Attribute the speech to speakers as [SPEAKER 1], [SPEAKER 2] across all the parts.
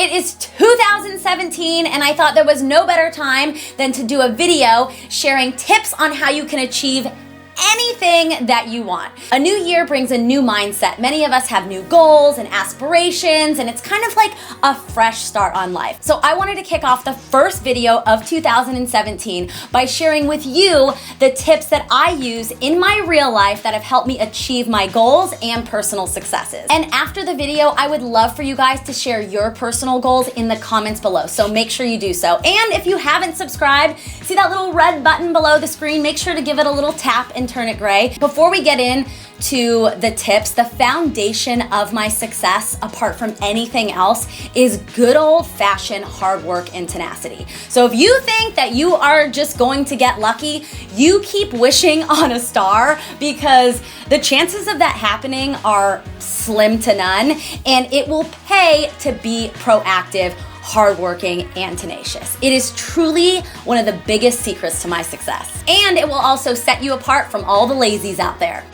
[SPEAKER 1] It is 2017 and I thought there was no better time than to do a video sharing tips on how you can achieve anything that you want. A new year brings a new mindset. Many of us have new goals and aspirations, and it's kind of like a fresh start on life. So I wanted to kick off the first video of 2017 by sharing with you the tips that I use in my real life that have helped me achieve my goals and personal successes. And after the video, I would love for you guys to share your personal goals in the comments below. So make sure you do so. And if you haven't subscribed, see that little red button below the screen, make sure to give it a little tap and turn it gray. Before we get into the tips, the foundation of my success, apart from anything else, is good old-fashioned hard work and tenacity. So if you think that you are just going to get lucky, you keep wishing on a star, because the chances of that happening are slim to none, and it will pay to be proactive, hardworking, and tenacious. It is truly one of the biggest secrets to my success. And it will also set you apart from all the lazies out there.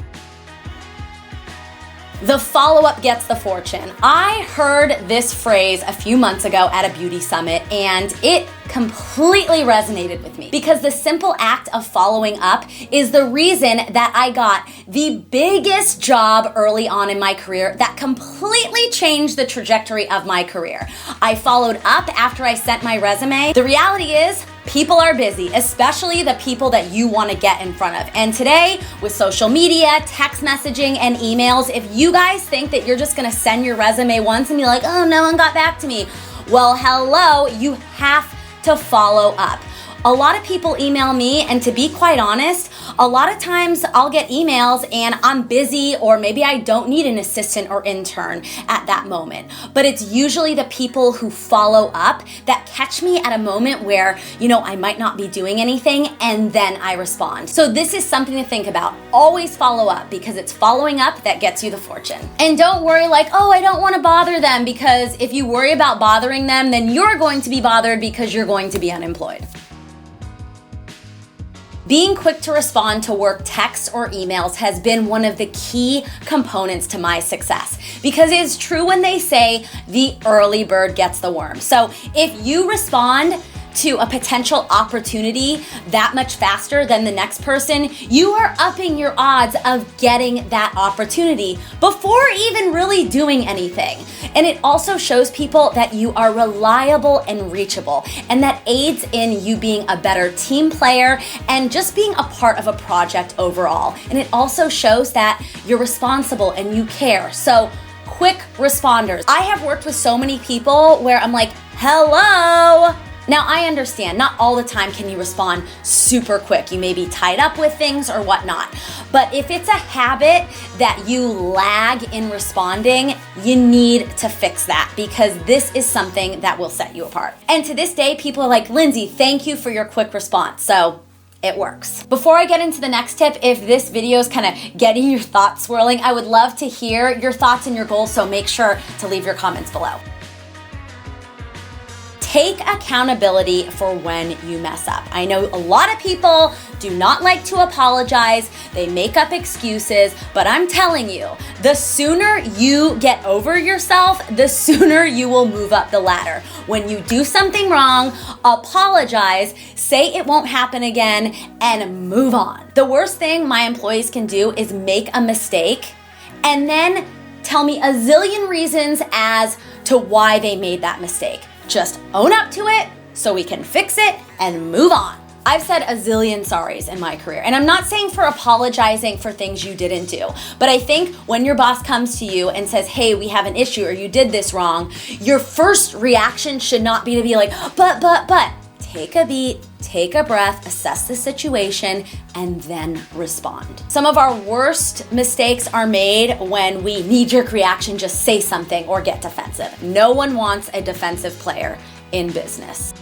[SPEAKER 1] The follow-up gets the fortune. I heard this phrase a few months ago at a beauty summit, and it completely resonated with me, because the simple act of following up is the reason that I got the biggest job early on in my career that completely changed the trajectory of my career. I followed up after I sent my resume. The reality is, people are busy, especially the people that you want to get in front of. And today, with social media, text messaging, and emails, if you guys think that you're just gonna send your resume once and be like, oh, no one got back to me, well, hello, you have to follow up. A lot of people email me, and to be quite honest, a lot of times I'll get emails and I'm busy, or maybe I don't need an assistant or intern at that moment. But it's usually the people who follow up that catch me at a moment where, I might not be doing anything, and then I respond. So this is something to think about. Always follow up, because it's following up that gets you the fortune. And don't worry like, oh, I don't want to bother them, because if you worry about bothering them, then you're going to be bothered because you're going to be unemployed. Being quick to respond to work texts or emails has been one of the key components to my success, because it's true when they say the early bird gets the worm. So if you respond to a potential opportunity that much faster than the next person, you are upping your odds of getting that opportunity before even really doing anything. And it also shows people that you are reliable and reachable, and that aids in you being a better team player and just being a part of a project overall. And it also shows that you're responsible and you care. So quick responders. I have worked with so many people where I'm like, hello. Now, I understand not all the time can you respond super quick. You may be tied up with things or whatnot. But if it's a habit that you lag in responding, you need to fix that, because this is something that will set you apart. And to this day, people are like, Lindsay, thank you for your quick response. So it works. Before I get into the next tip, if this video is kind of getting your thoughts swirling, I would love to hear your thoughts and your goals. So make sure to leave your comments below. Take accountability for when you mess up. I know a lot of people do not like to apologize. They make up excuses, but I'm telling you, the sooner you get over yourself, the sooner you will move up the ladder. When you do something wrong, apologize, say it won't happen again, and move on. The worst thing my employees can do is make a mistake and then tell me a zillion reasons as to why they made that mistake. Just own up to it so we can fix it and move on. I've said a zillion sorries in my career, and I'm not saying for apologizing for things you didn't do, but I think when your boss comes to you and says, hey, we have an issue, or you did this wrong, your first reaction should not be to be like, but. Take a beat, take a breath, assess the situation, and then respond. Some of our worst mistakes are made when we knee-jerk reaction, just say something or get defensive. No one wants a defensive player in business.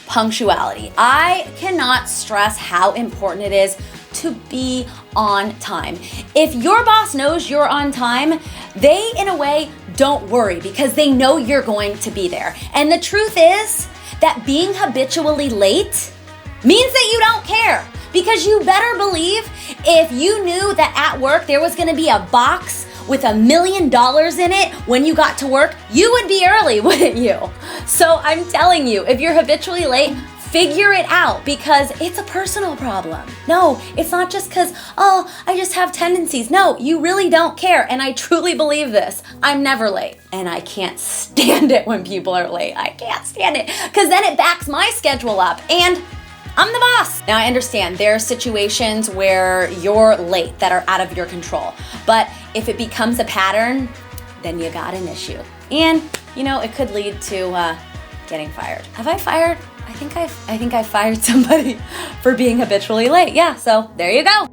[SPEAKER 1] Punctuality. I cannot stress how important it is to be on time. If your boss knows you're on time, they, in a way, don't worry, because they know you're going to be there. And the truth is that being habitually late means that you don't care, because you better believe if you knew that at work there was gonna be a box with $1 million in it when you got to work, you would be early, wouldn't you? So I'm telling you, if you're habitually late, figure it out, because it's a personal problem. No, it's not just because, oh, I just have tendencies. No, you really don't care. And I truly believe this. I'm never late. And I can't stand it when people are late. I can't stand it, because then it backs my schedule up. And I'm the boss. Now I understand there are situations where you're late that are out of your control. But if it becomes a pattern, then you got an issue. And, it could lead to getting fired. Have I fired? I think I fired somebody for being habitually late. Yeah, so there you go.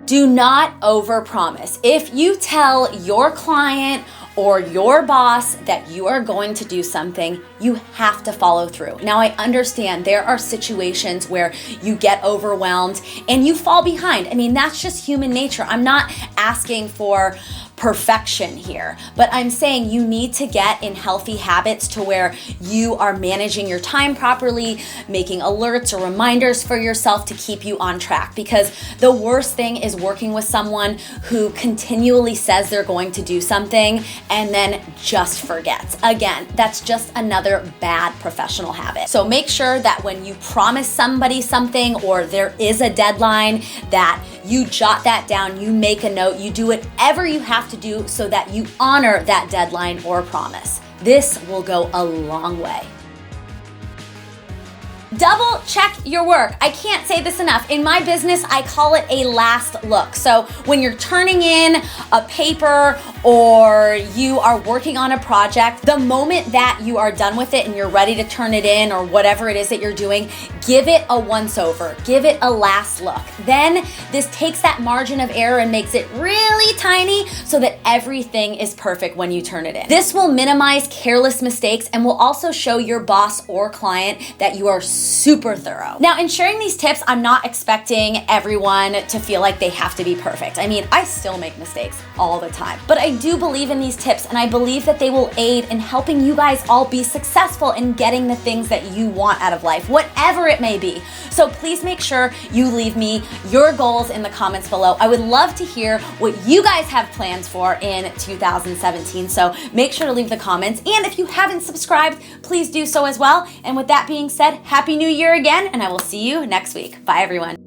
[SPEAKER 1] Do not overpromise. If you tell your client or your boss that you are going to do something, you have to follow through. Now, I understand there are situations where you get overwhelmed and you fall behind. I mean, that's just human nature. I'm not asking for perfection here, but I'm saying you need to get in healthy habits to where you are managing your time properly, making alerts or reminders for yourself to keep you on track, because the worst thing is working with someone who continually says they're going to do something and then just forgets. Again, that's just another bad professional habit. So make sure that when you promise somebody something or there is a deadline, that you jot that down, you make a note, you do whatever you have to do so that you honor that deadline or promise. This will go a long way. Double check your work. I can't say this enough. In my business, I call it a last look. So when you're turning in a paper or you are working on a project, the moment that you are done with it and you're ready to turn it in or whatever it is that you're doing, give it a once over, give it a last look. Then this takes that margin of error and makes it really tiny so that everything is perfect when you turn it in. This will minimize careless mistakes and will also show your boss or client that you are super thorough. Now, in sharing these tips, I'm not expecting everyone to feel like they have to be perfect. I mean, I still make mistakes all the time, but I do believe in these tips and I believe that they will aid in helping you guys all be successful in getting the things that you want out of life, whatever it may be. So please make sure you leave me your goals in the comments below. I would love to hear what you guys have plans for in 2017. So make sure to leave the comments. And if you haven't subscribed, please do so as well. And with that being said, Happy New Year again, and I will see you next week. Bye, everyone.